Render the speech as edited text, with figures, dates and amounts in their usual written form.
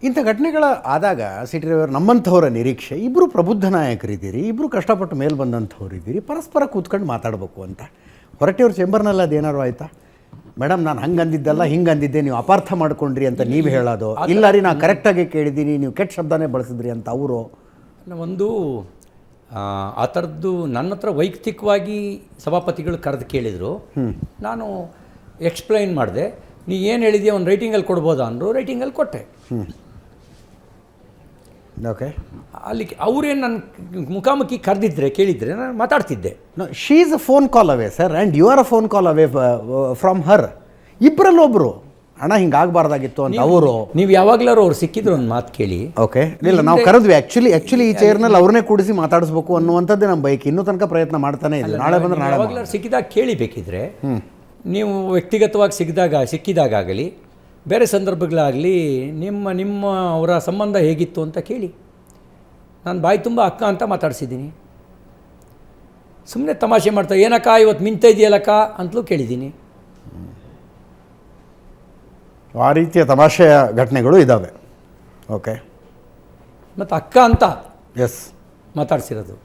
ಇಂಥ ಘಟನೆಗಳ ಆದಾಗ ಸಿಟಿ ರವಿಯವರು ನಮ್ಮಂಥವರ ನಿರೀಕ್ಷೆ, ಇಬ್ಬರು ಪ್ರಬುದ್ಧ ನಾಯಕರಿದ್ದೀರಿ, ಇಬ್ಬರು ಕಷ್ಟಪಟ್ಟು ಮೇಲೆ ಬಂದಂಥವ್ರು ಇದ್ದೀರಿ, ಪರಸ್ಪರ ಕೂತ್ಕೊಂಡು ಮಾತಾಡಬೇಕು ಅಂತ. ಹೊರಟಿಯವ್ರ ಚೇಂಬರ್ನಲ್ಲಿ ಅದೇನಾರು ಆಯಿತಾ? ಮೇಡಮ್ ನಾನು ಹಂಗೆ ಅಂದಿದ್ದಲ್ಲ ಹಿಂಗೆ ಅಂದಿದ್ದೆ, ನೀವು ಅಪಾರ್ಥ ಮಾಡ್ಕೊಂಡ್ರಿ ಅಂತ ನೀವು ಹೇಳೋದು, ಇಲ್ಲ ರೀ ನಾನು ಕರೆಕ್ಟಾಗಿ ಕೇಳಿದ್ದೀನಿ ನೀವು ಕೆಟ್ಟ ಶಬ್ದನೇ ಬಳಸಿದ್ರಿ ಅಂತ ಅವರು. ಒಂದು ಆ ಥರದ್ದು ನನ್ನ ಹತ್ರ ವೈಯಕ್ತಿಕವಾಗಿ ಸಭಾಪತಿಗಳು ಕರೆದು ಕೇಳಿದರು. ನಾನು ಎಕ್ಸ್ಪ್ಲೈನ್ ಮಾಡಿದೆ. ನೀ ಏನು ಹೇಳಿದೆಯಾ ಒಂದು ರೈಟಿಂಗಲ್ಲಿ ಕೊಡ್ಬೋದಾ ಅಂದರು, ರೈಟಿಂಗಲ್ಲಿ ಕೊಟ್ಟೆ. ಓಕೆ, ಅಲ್ಲಿ ಅವರೇನು ನನ್ನ ಮುಖಾಮುಖಿ ಕರೆದಿದ್ದರೆ ಕೇಳಿದರೆ ನಾನು ಮಾತಾಡ್ತಿದ್ದೆ. She is a phone call away sir, and you are a phone call away from her. ಇಬ್ಬರಲ್ಲಿ ಒಬ್ಬರು ಅಣ್ಣ ಹಿಂಗಾಗಬಾರ್ದಾಗಿತ್ತು ಅಂತ ಅವರು. ನೀವು ಯಾವಾಗಲಾರು ಅವ್ರು ಸಿಕ್ಕಿದ್ರು ಒಂದು ಮಾತು ಕೇಳಿ. ಓಕೆ, ಇಲ್ಲ ನಾವು ಕರೆದ್ವಿ ಆ್ಯಕ್ಚುಲಿ ಈ ಚೇರ್ನಲ್ಲಿ ಅವ್ರನ್ನೇ ಕೂಡಿಸಿ ಮಾತಾಡಿಸ್ಬೇಕು ಅನ್ನುವಂಥದ್ದೇ ನಮ್ಮ ಬೈಕ್. ಇನ್ನೂ ತನಕ ಪ್ರಯತ್ನ ಮಾಡ್ತಾನೆ ಇದೆ. ನಾಳೆ ಬಂದರೆ ನಾಳೆ ಯಾವಾಗಲಾರು ಸಿಕ್ಕಿದಾಗ ಕೇಳಿ, ಬೇಕಿದ್ರೆ ನೀವು ವ್ಯಕ್ತಿಗತವಾಗಿ ಸಿಕ್ಕಿದಾಗಲಿ ಬೇರೆ ಸಂದರ್ಭಗಳಾಗಲಿ ನಿಮ್ಮ ಅವರ ಸಂಬಂಧ ಹೇಗಿತ್ತು ಅಂತ ಕೇಳಿ. ನಾನು ಬಾಯಿ ತುಂಬ ಅಕ್ಕ ಅಂತ ಮಾತಾಡ್ಸಿದ್ದೀನಿ. ಸುಮ್ಮನೆ ತಮಾಷೆ ಮಾಡ್ತಾ ಏನಕ್ಕ ಇವತ್ತು ಮಿಂತ ಇದೆಯಲ್ಲಕ್ಕ ಅಂತಲೂ ಕೇಳಿದ್ದೀನಿ. ಆ ರೀತಿಯ ತಮಾಷೆಯ ಘಟನೆಗಳು ಇದ್ದಾವೆ. ಓಕೆ, ಮತ್ತು ಅಕ್ಕ ಅಂತ ಎಸ್ ಮಾತಾಡ್ಸಿರೋದು.